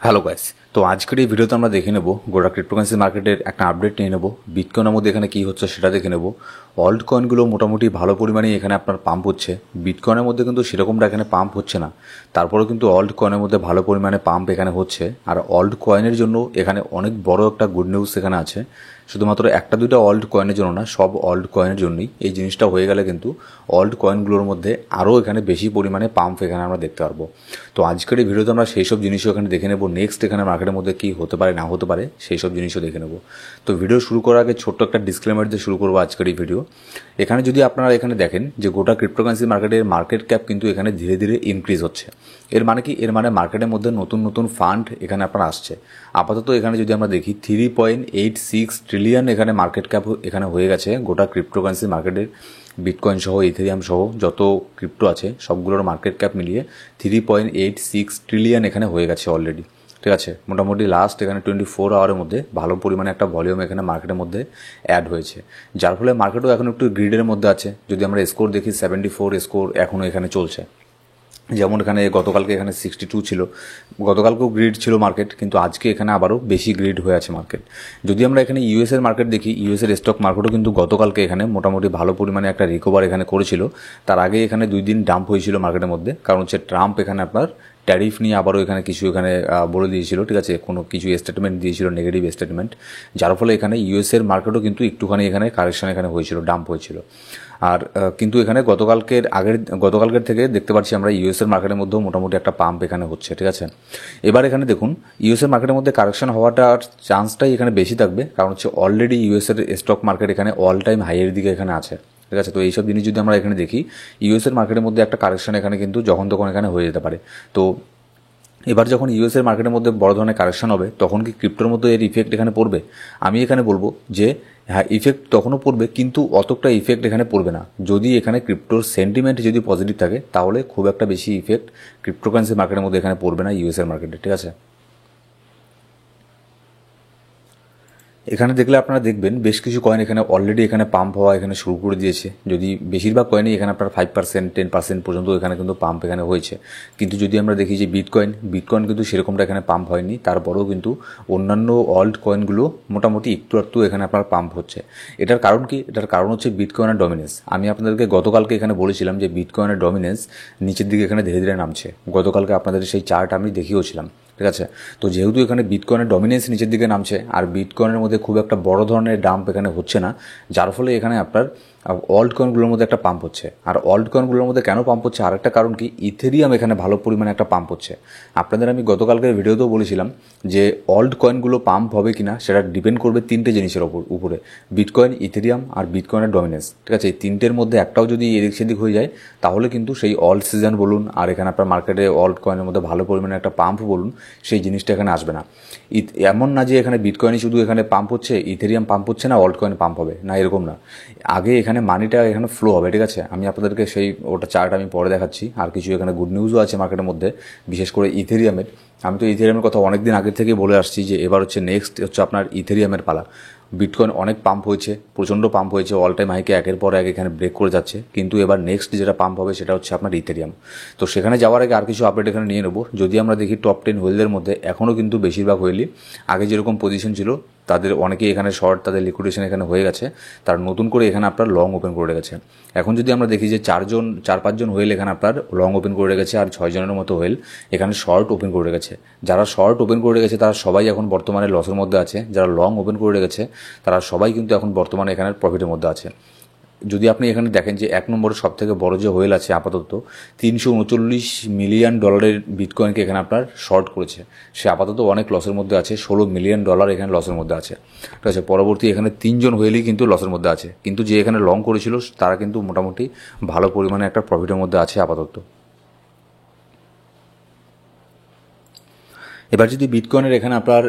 Hello guys, তো আজকের এই ভিডিওতে আমরা দেখে নেব গোটা ক্রিপ্টোকারেন্সি মার্কেটের একটা আপডেট নিয়ে নেব। বিটকয়েনের মধ্যে এখানে কী হচ্ছে সেটা দেখে নেব। অল্ট কয়েনগুলো মোটামুটি ভালো পরিমাণে এখানে আপনার পাম্প হচ্ছে। বিটকয়েনের মধ্যে কিন্তু সেরকমটা এখানে পাম্প হচ্ছে না, তারপরেও কিন্তু অল্ট কয়েনের মধ্যে ভালো পরিমাণে পাম্প এখানে হচ্ছে। আর অল্ট কয়েনের জন্য এখানে অনেক বড় একটা গুড নিউজ এখানে আছে। শুধুমাত্র একটা দুইটা অল্ট কয়েনের জন্য না, সব অল্ট কয়েনের জন্যই এই জিনিসটা হয়ে গেলে কিন্তু অল্ট কয়েনগুলোর মধ্যে আরও এখানে বেশি পরিমাণে পাম্প এখানে আমরা দেখতে পারবো। তো আজকের এই ভিডিওতে আমরা সেই সব জিনিসও এখানে দেখে নেব। নেক্সট এখানে মার্কেটের মধ্যে কী হতে পারে না হতে পারে সেই সব জিনিসও দেখে নেব। তো ভিডিও শুরু করার আগে ছোট্ট একটা ডিসক্লেমার দিয়ে শুরু করবো আজকের এই ভিডিও। এখানে যদি আপনারা এখানে দেখেন যে গোটা ক্রিপ্টোকারেন্সি মার্কেটের মার্কেট ক্যাপ কিন্তু এখানে ধীরে ধীরে ইনক্রিজ হচ্ছে। এর মানে কি? এর মানে মার্কেটের মধ্যে নতুন নতুন ফান্ড এখানে আপনার আসছে। আপাতত এখানে যদি আমরা দেখি 3.86 ট্রিলিয়ন এখানে মার্কেট ক্যাপ এখানে হয়ে গেছে গোটা ক্রিপ্টোকারেন্সি মার্কেটের। বিটকয়েন সহ ইথেরিয়াম সহ যত ক্রিপ্টো আছে সবগুলোর মার্কেট ক্যাপ মিলিয়ে 3.86 ট্রিলিয়ন এখানে হয়ে গেছে অলরেডি। ঠিক আছে, মোটামুটি লাস্ট এখানে 24 আওয়ারের মধ্যে ভালো পরিমাণে একটা ভলিউম এখানে মার্কেটের মধ্যে অ্যাড হয়েছে, যার ফলে মার্কেটও এখন একটু গ্রিডের মধ্যে আছে। যদি আমরা স্কোর দেখি 74 স্কোর এখনও এখানে চলছে। যেমন এখানে গতকালকে এখানে 62 ছিল, গতকালকেও গ্রিড ছিল মার্কেট, কিন্তু আজকে এখানে আবারও বেশি গ্রিড হয়ে আছে মার্কেট। যদি আমরা এখানে ইউএসের মার্কেট দেখি, ইউএসের স্টক মার্কেটও কিন্তু গতকালকে এখানে মোটামুটি ভালো পরিমাণে একটা রিকভার এখানে করেছিল। তার আগে এখানে 2 দিন ডাম্প হয়েছিল মার্কেটের মধ্যে, কারণ হচ্ছে ট্রাম্প এখানে আপনার ট্যারিফ নিয়ে আবারও এখানে কিছু এখানে বলে দিয়েছিল। ঠিক আছে, কোনো কিছু স্টেটমেন্ট দিয়েছিল, নেগেটিভ স্টেটমেন্ট, যার ফলে এখানে ইউএসের মার্কেটও কিন্তু একটুখানি এখানে কারেকশন এখানে হয়েছিল, ডাম্প হয়েছিল। আর কিন্তু এখানে গতকালকের থেকে দেখতে পাচ্ছি আমরা ইউএসের মার্কেটের মধ্যেও মোটামুটি একটা পাম্প এখানে হচ্ছে। ঠিক আছে, এবার এখানে দেখুন ইউএসের মার্কেটের মধ্যে কারেকশন হওয়াটার চান্সটাই এখানে বেশি থাকবে, কারণ হচ্ছে অলরেডি ইউএসের স্টক মার্কেট এখানে অল টাইম হাইয়ের দিকে এখানে আছে। ঠিক আছে, তো এইসব জিনিস যদি আমরা এখানে দেখি, ইউএসের মার্কেটের মধ্যে একটা কারেকশন এখানে কিন্তু যখন তখন এখানে হয়ে যেতে পারে। তো এবার যখন ইউএসের মার্কেটের মধ্যে বড় ধরনের কারেকশন হবে, তখন কি ক্রিপ্টোর মধ্যে এর ইফেক্ট এখানে পড়বে? আমি এখানে বলবো যে হ্যাঁ, ইফেক্ট তখনও পড়বে, কিন্তু অতটা ইফেক্ট এখানে পড়বে না। যদি এখানে ক্রিপ্টোর সেন্টিমেন্ট যদি পজিটিভ থাকে, তাহলে খুব একটা বেশি ইফেক্ট ক্রিপ্টোকারেন্সি মার্কেটের মধ্যে এখানে পড়বে না ইউএসের মার্কেটে। ঠিক আছে, এখানে দেখলে আপনারা দেখবেন বেশ কিছু কয়েন এখানে অলরেডি এখানে পাম্প হওয়া এখানে শুরু করে দিয়েছে। যদি বেশিরভাগ কয়েনই এখানে আপনার 5%, 10% পর্যন্ত এখানে কিন্তু পাম্প এখানে হয়েছে। কিন্তু যদি আমরা দেখি যে বিটকয়েন কিন্তু সেরকমটা এখানে পাম্প হয়নি, তারপরেও কিন্তু অন্যান্য অল্ট কয়েনগুলো মোটামুটি একটু এখানে আপনার পাম্প হচ্ছে। এটার কারণ কি? এটার কারণ হচ্ছে বিটকয়েনের ডমিনেন্স। আমি আপনাদেরকে গতকালকে এখানে বলেছিলাম যে বিটকয়েনের ডমিনেন্স নিচের দিকে এখানে ধীরে ধীরে নামছে। গতকালকে আপনাদের সেই চার্ট আমি দেখিয়েওছিলাম। ঠিক আছে, তো যেহেতু এখানে বিটকয়েনের ডমিনেন্স নিচের দিকে নামছে আর বিটকয়েনের মধ্যে খুব একটা বড় ধরনের ডাম্প এখানে হচ্ছে না, যার ফলে এখানে আপনার অল্ট কয়েনগুলোর মধ্যে একটা পাম্প হচ্ছে। আর অল্ট কয়েনগুলোর মধ্যে কেন পাম্প হচ্ছে? আরেকটা কারণ কি, ইথেরিয়াম এখানে ভালো পরিমাণে একটা পাম্প হচ্ছে। আপনাদের আমি গতকালকের ভিডিওতেও বলেছিলাম যে অল্ট কয়েনগুলো পাম্প হবে কিনা সেটা ডিপেন্ড করবে 3টে জিনিসের উপরে: বিটকয়েন, ইথেরিয়াম আর বিটকয়েনের ডমিনেন্স। ঠিক আছে, এই 3টের মধ্যে একটাও যদি এদিক সেদিক হয়ে যায়, তাহলে কিন্তু সেই অল্ট সিজন বলুন আর এখানে আপনার মার্কেটে অল্ট কয়েনের মধ্যে ভালো পরিমাণে একটা পাম্প বলুন, সেই জিনিসটা এখানে আসবে না। এমন না যে এখানে বিটকয়েনই শুধু এখানে পাম্প হচ্ছে, ইথেরিয়াম পাম্প হচ্ছে না, অল্ট কয়েন পাম্প হবে না, এরকম না। আগে এখানে মানিটা এখানে ফ্লো হবে। ঠিক আছে, আমি আপনাদেরকে সেই ওটা চার্ট আমি পরে দেখাচ্ছি। আর কিছু এখানে গুড নিউজও আছে মার্কেটের মধ্যে, বিশেষ করে ইথেরিয়ামের। আমি তো ইথেরিয়ামের কথা অনেক দিন আগের থেকে বলে আসছি যে এবার হচ্ছে নেক্সট হচ্ছে আপনার ইথেরিয়ামের পালা। বিটকয়েন অনেক পাম্প হয়েছে, প্রচণ্ড পাম্প হয়েছে, অল টাইম হাইকে একের পর এক এখানে ব্রেক করে যাচ্ছে, কিন্তু এবার নেক্সট যেটা পাম্প হবে সেটা হচ্ছে আপনার ইথেরিয়াম। তো সেখানে যাওয়ার আগে আর কিছু আপডেট এখানে নিয়ে নেব। যদি আমরা দেখি টপ 10 হোয়েলদের মধ্যে এখনও কিন্তু বেশিরভাগ হোয়েলই আগে যেরকম পজিশন ছিল, তাদের অনেকেই এখানে শর্ট, তাদের লিকুইডেশন এখানে হয়ে গেছে, তার নতুন করে এখানে আপনার লং ওপেন করে রেখেছে। এখন যদি আমরা দেখি যে 4-5 হোয়েল এখানে আপনার লং ওপেন করে রেখেছে, আর 6 জনের মতো হোয়েল এখানে শর্ট ওপেন করে রেখেছে। যারা শর্ট ওপেন করে রেখেছে তারা সবাই এখন বর্তমানে লসের মধ্যে আছে, যারা লং ওপেন করে রেখেছে তারা সবাই কিন্তু এখন বর্তমানে এখানে প্রফিটের মধ্যে আছে। যদি আপনি এখানে দেখেন যে 1 নম্বরে সব থেকে বড় যে হোয়েল আছে আপাতত $339 মিলিয়ন বিটকয়েনকে এখানে আপনার শর্ট করেছে। সে আপাতত অনেক লসের মধ্যে আছে, $16 মিলিয়ন এখানে লসের মধ্যে আছে। ঠিক আছে, পরবর্তী এখানে 3 জন হোয়েলই কিন্তু লসের মধ্যে আছে, কিন্তু যে এখানে লং করেছিল তারা কিন্তু মোটামুটি ভালো পরিমাণে একটা প্রফিটের মধ্যে আছে আপাতত। এবার যদি বিটকয়েনের এখানে আপনার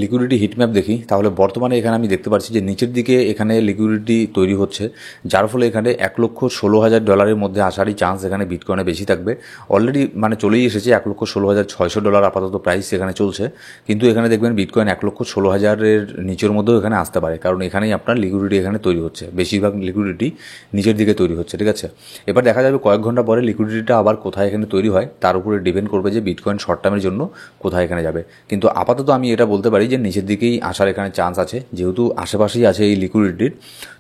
লিকুইডিটি হিটম্যাপ দেখি, তাহলে বর্তমানে এখানে আমি দেখতে পাচ্ছি যে নিচের দিকে এখানে লিকুইডিটি তৈরি হচ্ছে, যার ফলে এখানে $1,16,000 মধ্যে আসারই চান্স এখানে বিটকয়েনে বেশি থাকবে। অলরেডি মানে চলেই এসেছে $1,16,600 আপাতত প্রাইস এখানে চলছে, কিন্তু এখানে দেখবেন বিটকয়েন $1,16,000 নিচের মধ্যেও এখানে আসতে পারে, কারণ এখানেই আপনার লিকুইডিটি এখানে তৈরি হচ্ছে, বেশিরভাগ লিকুইডিটি নিচের দিকে তৈরি হচ্ছে। ঠিক আছে, এবার দেখা যাবে কয়েক ঘন্টা পরে লিকুইডিটিটা আবার কোথায় এখানে তৈরি হয়, তার উপরে ডিপেন্ড করবে যে বিটকয়েন শর্ট টার্মের জন্য কোথায় কোথায় এখানে যাবে, কিন্তু আপাতত আমি এটা বলতে পারি যে নিচের দিকেই আসার এখানে চান্স আছে, যেহেতু আশেপাশেই আছে এই লিকুইডিটির।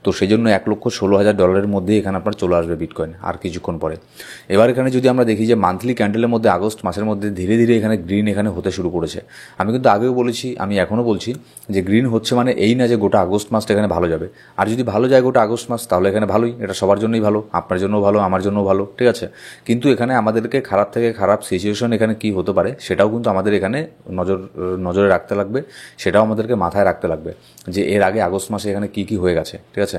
তো সেই জন্য $1,16,000 মধ্যেই এখানে আপনার চলে আসবে বিটকয়েন আর কিছুক্ষণ পরে। এবার এখানে যদি আমরা দেখি যে মান্থলি ক্যান্ডেলের মধ্যে আগস্ট মাসের মধ্যে ধীরে ধীরে এখানে গ্রিন এখানে হতে শুরু করেছে। আমি কিন্তু আগেও বলেছি, আমি এখনও বলছি যে গ্রিন হচ্ছে মানে এই না যে গোটা আগস্ট মাসটা এখানে ভালো যাবে। আর যদি ভালো যায় গোটা আগস্ট মাস তাহলে এখানে ভালোই, এটা সবার জন্যই ভালো, আপনার জন্যও ভালো, আমার জন্যও ভালো, ঠিক আছে। কিন্তু এখানে আমাদেরকে খারাপ থেকে খারাপ সিচুয়েশন এখানে কি হতে পারে সেটাও কিন্তু আমাদের এখানে নজরে রাখতে লাগবে, সেটাও আমাদেরকে মাথায় রাখতে লাগবে যে এর আগে আগস্ট মাসে এখানে কি কি হয়ে গেছে, ঠিক আছে।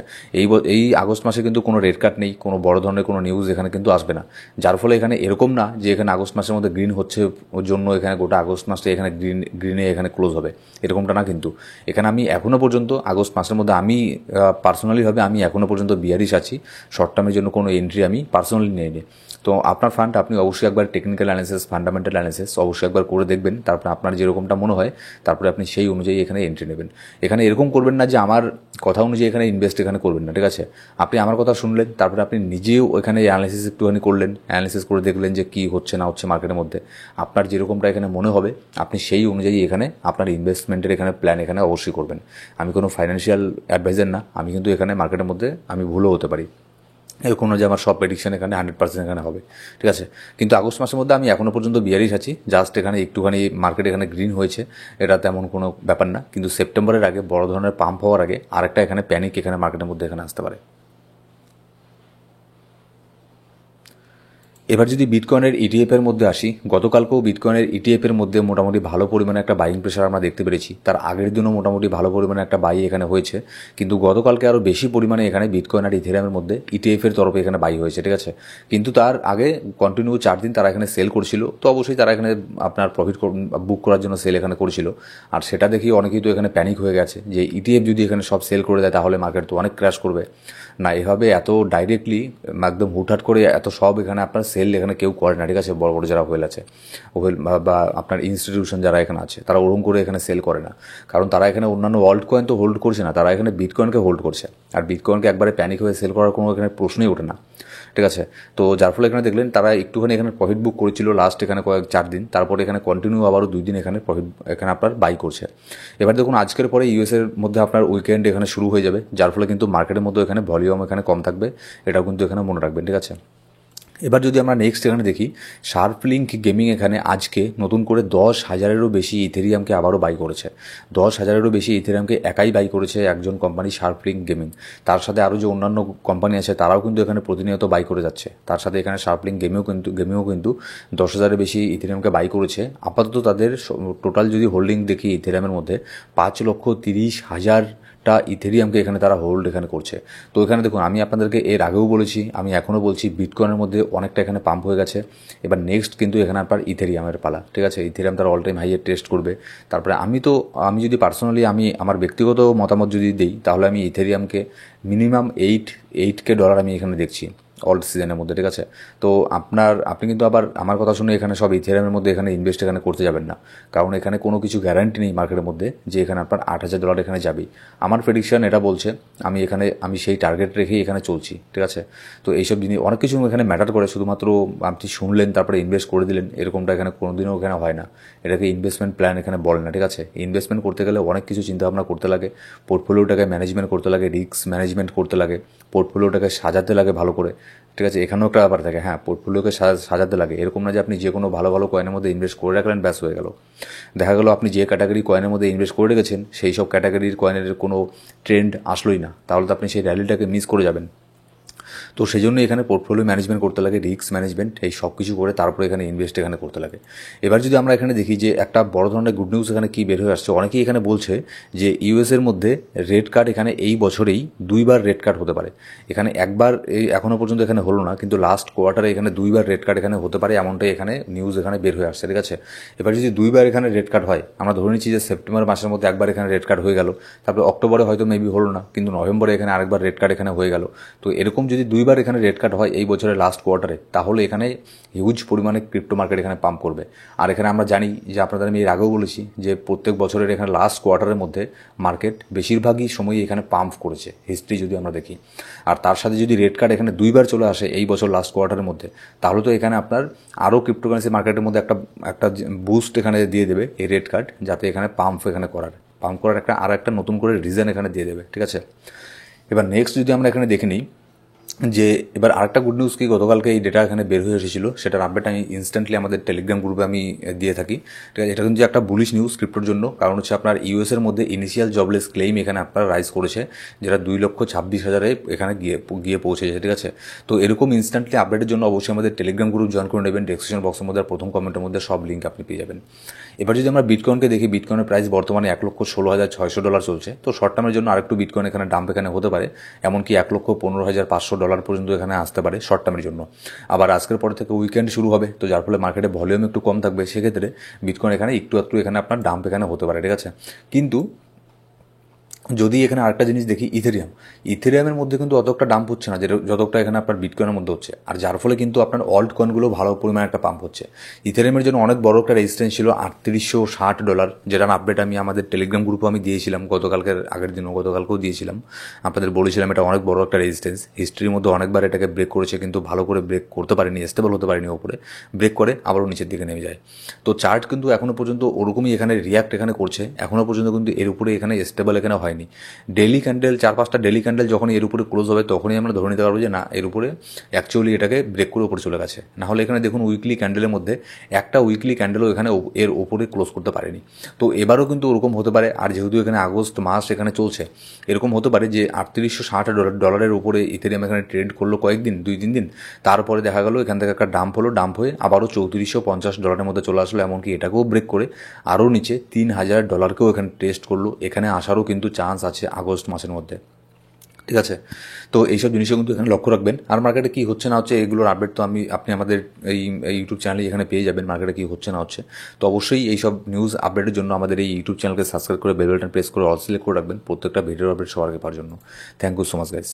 এই আগস্ট মাসে কিন্তু কোনো রেড কাট নেই, কোনো বড় ধরনের কোনো নিউজ এখানে কিন্তু আসবে না, যার ফলে এখানে এরকম না যে এখানে আগস্ট মাসের মধ্যে গ্রিন হচ্ছে ওর জন্য এখানে গোটা আগস্ট মাসটা এখানে গ্রিনে এখানে ক্লোজ হবে, এরকমটা না। কিন্তু এখানে আমি এখনও পর্যন্ত আগস্ট মাসের মধ্যে আমি পার্সোনালিভাবে আমি এখনও পর্যন্ত বিয়ারিশ আছি, শর্ট টার্মের জন্য কোনো এন্ট্রি আমি পার্সোনালি নিইনি। তো আপনার ফান্ড আপনি অবশ্যই একবার টেকনিক্যাল অ্যানালিসিস, ফান্ডামেন্টাল অ্যানালিসিস অবশ্যই একবার করে দেখবেন, তারপরে আপনার যেরকমটা মনে হয় তারপরে আপনি সেই অনুযায়ী এখানে এন্ট্রি নেবেন। এখানে এরকম করবেন না যে আমার কথা অনুযায়ী এখানে ইনভেস্ট এখানে করবেন না, ঠিক আছে। আপনি আমার কথা শুনলেন, তারপরে আপনি নিজেও এখানে অ্যানালিসিস একটুখানি করলেন, অ্যানালিসিস করে দেখলেন যে কী হচ্ছে না হচ্ছে মার্কেটের মধ্যে, আপনার যেরকমটা এখানে মনে হবে আপনি সেই অনুযায়ী এখানে আপনার ইনভেস্টমেন্টের এখানে প্ল্যান এখানে অবশ্যই করবেন। আমি কোনো ফাইন্যান্সিয়াল অ্যাডভাইজার না, আমি কিন্তু এখানে মার্কেটের মধ্যে আমি ভুলও হতে পারি, এরকম না যে আমার সব প্রেডিকশন এখানে 100% এখানে হবে, ঠিক আছে। কিন্তু আগস্ট মাসের মধ্যে আমি এখনও পর্যন্ত বিয়ারিশ আছি, জাস্ট এখানে একটুখানি মার্কেট এখানে গ্রিন হয়েছে, এটা তেমন কোনো ব্যাপার না। কিন্তু সেপ্টেম্বরের আগে বড় ধরনের পাম্প হওয়ার আগে আরেকটা এখানে প্যানিক এখানে মার্কেটের মধ্যে এখানে আসতে পারে। এবার যদি বিটকয়েনের ইটিএফের মধ্যে আসি, গতকালকেও বিটকয়েনের ইটিএফের মধ্যে মোটামুটি ভালো পরিমাণে একটা বাইং প্রেশার আমরা দেখতে পেরেছি, তার আগের দিনও মোটামুটি ভালো পরিমাণে একটা বাই এখানে হয়েছে, কিন্তু গতকালকে আরও বেশি পরিমাণে এখানে বিটকয়েন আর ইথেরিয়ামের মধ্যে ইটিএফের তরফে এখানে বাই হয়েছে, ঠিক আছে। কিন্তু তার আগে কন্টিনিউ 4 দিন তারা এখানে সেল করছিল, তো অবশ্যই তারা এখানে আপনার প্রফিট বুক করার জন্য সেল এখানে করেছিল, আর সেটা দেখেই অনেকেই তো এখানে প্যানিক হয়ে গেছে যে ইটিএফ যদি এখানে সব সেল করে দেয় তাহলে মার্কেট তো অনেক ক্র্যাশ করবে। না, এভাবে এত ডাইরেক্টলি একদম হুটহাট করে এত সব এখানে আপনার সেল এখানে কেউ করে না, ঠিক আছে। বড় বড় যারা হোয়েল আছে, হোয়েল বা আপনার ইনস্টিটিউশন যারা এখানে আছে তারা ওরকম করে এখানে সেল করে না, কারণ তারা এখানে অন্যান্য অল্ট কয়েন তো হোল্ড করছে না, তারা এখানে বিটকয়েনকে হোল্ড করছে, আর বিটকয়েনকে একবারে প্যানিক হয়ে সেল করার কোনো এখানে প্রশ্নই ওঠে না, ঠিক আছে। তো যার ফলে এখানে দেখলেন তারা একটুখানি এখানে প্রফিট বুক করেছিল লাস্ট এখানে 4 দিন, তারপরে এখানে কন্টিনিউ আবারও 2 দিন এখানে প্রফিট এখানে আপনার বাই করছে। এবার দেখুন আজকের পরে ইউএসের মধ্যে আপনার উইকেন্ড এখানে শুরু হয়ে যাবে, যার ফলে কিন্তু মার্কেটের মধ্যে এখানে ভলিউম এখানে কম থাকবে, এটাও কিন্তু এখানে মনে রাখবেন, ঠিক আছে। এবার যদি আমরা নেক্সট এখানে দেখি, শার্পলিংক গেমিং এখানে আজকে নতুন করে 10,000-এরও বেশি ইথেরিয়ামকে আবারও বাই করেছে, 10,000-এরও বেশি ইথেরিয়ামকে একাই বাই করেছে একজন কোম্পানি শার্পলিংক গেমিং। তার সাথে আরও যে অন্যান্য কোম্পানি আছে তারাও কিন্তু এখানে প্রতিনিয়ত বাই করে যাচ্ছে, তার সাথে এখানে শার্পলিংক গেমিংও কিন্তু 10,000-এর বেশি ইথেরিয়ামকে বাই করেছে। আপাতত তাদের টোটাল যদি হোল্ডিং দেখি ইথেরিয়ামের মধ্যে 5,30,000 ইথেরিয়ামকে এখানে তারা হোল্ড এখানে করছে। তো এখানে দেখুন আমি আপনাদেরকে এর আগেও বলেছি, আমি এখনও বলছি, বিটকয়েনের মধ্যে অনেকটা এখানে পাম্প হয়ে গেছে। এবার নেক্সট কিন্তু এখানে আপনার ইথেরিয়ামের পালা, ঠিক আছে। ইথেরিয়াম তার অল টাইম হাইয়ে টেস্ট করবে। তারপরে আমি যদি পার্সোনালি আমি আমার ব্যক্তিগত মতামত যদি দিই তাহলে আমি ইথেরিয়ামকে মিনিমাম $8K আমি এখানে দেখছি অল্ড সিজনের মধ্যে, ঠিক আছে। তো আপনি কিন্তু আবার আমার কথা শুনে এখানে সব ইথেরিয়ামের মধ্যে এখানে ইনভেস্ট এখানে করতে যাবেন না, কারণ এখানে কোনো কিছু গ্যারান্টি নেই মার্কেটের মধ্যে যে এখানে আপনার $8,000 এখানে যাবেই। আমার প্রেডিকশন এটা বলছে আমি সেই টার্গেট রেখেই এখানে চলছি, ঠিক আছে। তো এইসব জিনিস অনেক কিছু এখানে ম্যাটার করে, শুধুমাত্র আপনি শুনলেন তারপরে ইনভেস্ট করে দিলেন এরকমটা এখানে কোনোদিনও এখানে হয় না, এটাকে ইনভেস্টমেন্ট প্ল্যান এখানে বলে না, ঠিক আছে। ইনভেস্টমেন্ট করতে গেলে অনেক কিছু চিন্তাভাবনা করতে লাগে, পোর্টফোলিওটাকে ম্যানেজমেন্ট করতে লাগে, রিস্ক ম্যানেজমেন্ট করতে লাগে, পোর্টফোলিওটাকে সাজাতে লাগে ভালো করে, ঠিক আছে। এখানেও একটা ব্যাপার থাকে, হ্যাঁ পোর্টফোলিওকে সাজাতে লাগে, এরকম না যে আপনি যে কোনো ভালো ভালো কয়েনের মধ্যে ইনভেস্ট করে রাখলেন ব্যাস হয়ে গেল। দেখা গেল আপনি যে ক্যাটাগরি কয়েনের মধ্যে ইনভেস্ট করে রেখেছেন সেই সব ক্যাটাগরির কয়েনের কোনো ট্রেন্ড আসলোই না, তাহলে তো আপনি সেই র্যালিটাকে মিস করে যাবেন। তো সেই জন্য এখানে পোর্টফোলিও ম্যানেজমেন্ট করতে লাগে, রিস্ক ম্যানেজমেন্ট, এই সব কিছু করে তারপরে এখানে ইনভেস্ট এখানে করতে লাগে। এবার যদি আমরা এখানে দেখি যে একটা বড় ধরনের গুড নিউজ এখানে কী বের হয়ে আসছে, অনেকেই এখানে বলছে যে ইউএসের মধ্যে রেড কার্ড এখানে এই বছরেই 2বার রেড কার্ড হতে পারে। এখানে একবার এখনও পর্যন্ত এখানে হলো না, কিন্তু লাস্ট কোয়ার্টারে এখানে 2বার রেড কার্ড এখানে হতে পারে, এমনটাই এখানে নিউজ এখানে বের হয়ে আসছে, ঠিক আছে। এবার যদি 2বার এখানে রেড কার্ড হয়, আমরা ধরে নিচ্ছি যে সেপ্টেম্বর মাসের মধ্যে একবার এখানে রেড কার্ড হয়ে গেল, তারপরে অক্টোবরে হয়তো মেবি হলো না, কিন্তু নভেম্বরে এখানে আরেকবার রেড কার্ড এখানে হয়ে গেল। তো এরকম যদি যদি দুইবার এখানে রেট কাট হয় এই বছরের লাস্ট কোয়ার্টারে, তাহলে এখানে হিউজ পরিমাণে ক্রিপ্টো মার্কেট এখানে পাম্প করবে। আর এখানে আমরা জানি যে আপনাদের আমি এর আগেও বলেছি যে প্রত্যেক বছরের এখানে লাস্ট কোয়ার্টারের মধ্যে মার্কেট বেশিরভাগই সময়ই এখানে পাম্প করেছে, হিস্ট্রি যদি আমরা দেখি। আর তার সাথে যদি রেট কাট এখানে দুইবার চলে আসে এই বছর লাস্ট কোয়ার্টারের মধ্যে, তাহলে তো এখানে আপনার আরও ক্রিপ্টোকারেন্সি মার্কেটের মধ্যে একটা বুস্ট এখানে দিয়ে দেবে এই রেট কাট, যাতে এখানে পাম্প করার একটা নতুন করে রিজন এখানে দিয়ে দেবে। ঠিক আছে, এবার নেক্সট যদি আমরা এখানে দেখে নিই যে এবার আরেকটা গুড নিউজ কি, গতকালকে এই ডেটা এখানে বের হয়ে এসেছিল, সেটার আপডেট আমি ইনস্ট্যান্টলি আমাদের টেলিগ্রাম গ্রুপে আমি দিয়ে থাকি। ঠিক আছে, এটা কিন্তু একটা বুলিশ নিউজ ক্রিপ্টোর জন্য, কারণ হচ্ছে আপনার ইউএসের মধ্যে ইনিশিয়াল জবলেস ক্লেইম এখানে আপনার রাইজ করেছে, যেটা 2,26,000 এখানে গিয়ে পৌঁছেছে। ঠিক আছে, তো এরকম ইনস্ট্যান্টলি আপডেটের জন্য অবশ্যই আমাদের টেলিগ্রাম গ্রুপ জয়েন করে নেবেন। ডেসক্রিপশন বক্সের মধ্যে প্রথম কমেন্টের মধ্যে সব লিঙ্ক আপনি পেয়ে যাবেন। এবার যদি আমরা বিটকয়েনকে দেখি, বিটকয়েনের প্রাইস বর্তমানে $1,16,600 চলছে। তো শর্ট টার্মের জন্য আরেকটু বিটকয়েন এখানে ডাম্প এখানে হতে পারে, এমনকি $1,15,500 পর্যন্ত এখানে আসতে পারে শর্ট টার্মের জন্য। আবার আজকের পর থেকে উইকেন্ড শুরু হবে, তো যার ফলে মার্কেটে ভলিউম একটু কম থাকবে, সেক্ষেত্রে বিটকয়েন এখানে একটু এখানে আপনার ডাম্প এখানে হতে পারে। ঠিক আছে, কিন্তু যদি এখানে আরেকটা জিনিস দেখি, ইথেরিয়ামের মধ্যে কিন্তু অতটা ডাম্প হচ্ছে না যতটা এখানে আপনার বিটকয়েনের মধ্যে হচ্ছে, আর যার ফলে কিন্তু আপনার অল্ট কয়েনগুলো ভালো পরিমাণে একটা পাম্প হচ্ছে। ইথেরিয়ামের জন্য অনেক বড় একটা রেজিস্ট্যান্স ছিল $3,860, যেটার আপডেট আমি আমাদের টেলিগ্রাম গ্রুপে আমি দিয়েছিলাম গতকালকেও দিয়েছিলাম। আপনাদের বলেছিলাম এটা অনেক বড় একটা রেজিস্ট্যান্স, হিস্ট্রির মধ্যে অনেকবার এটাকে ব্রেক করেছে, কিন্তু ভালো করে ব্রেক করতে পারেনি, স্টেবল হতে পারেনি, ওপরে ব্রেক করে আবারও নিচের দিকে নেমে যায়। তো চার্ট কিন্তু এখনও পর্যন্ত ওরকমই এখানে রিয়াক্ট এখানে করছে, এখনও পর্যন্ত কিন্তু এর উপরে এখানে স্টেবল এখানে হয়নি। ডেলি ক্যান্ডেল 4-5টা ডেলি ক্যান্ডেল যখন এর উপরে ক্লোজ হবে, তখনই আমরা ধরে নিতে পারবো যে না, এর উপরে অ্যাকচুয়ালি এটাকে ব্রেক করে উপরে চলে গেছে। না হলে এখানে দেখুন উইকলি ক্যান্ডেলের মধ্যে একটা উইকলি ক্যান্ডেলও এখানে এর উপরে ক্লোজ করতে পারেনি। তো এবারও কিন্তু ওরকম হতে পারে। আর যেহেতু এখানে আগস্ট মাস এখানে চলছে, এরকম হতে পারে যে $3,860 উপরে ইথেরিয়াম এখানে ট্রেড করলো কয়েকদিন, 2-3 দিন, তারপরে দেখা গেল এখান থেকে একটা ডাম্প হয়ে আবারও $3,450 মধ্যে চলে আসলো, এমনকি এটাকেও ব্রেক করে আরও নিচে $3,000 এখানে টেস্ট করলো। এখানে আসারও কিন্তু চান্স আছে আগস্ট মাসের মধ্যে। ঠিক আছে, তো এইসব জিনিসও কিন্তু এখানে লক্ষ্য রাখবেন। আর মার্কেটে কী হচ্ছে না হচ্ছে এগুলোর আপডেট তো আপনি আমাদের এই ইউটিউব চ্যানেলে এখানে পেয়ে যাবেন, মার্কেটে কী হচ্ছে না হচ্ছে। তো অবশ্যই এইসব নিউজ আপডেটের জন্য আমাদের এই ইউটিউব চ্যানেলকে সাবস্ক্রাইব করে বেল বাটন প্রেস করে অল সিলেক্ট করে রাখবেন প্রত্যেকটা ভিডিওর আপডেট সবার আগে পাওয়ার জন্য। Thank you so much guys.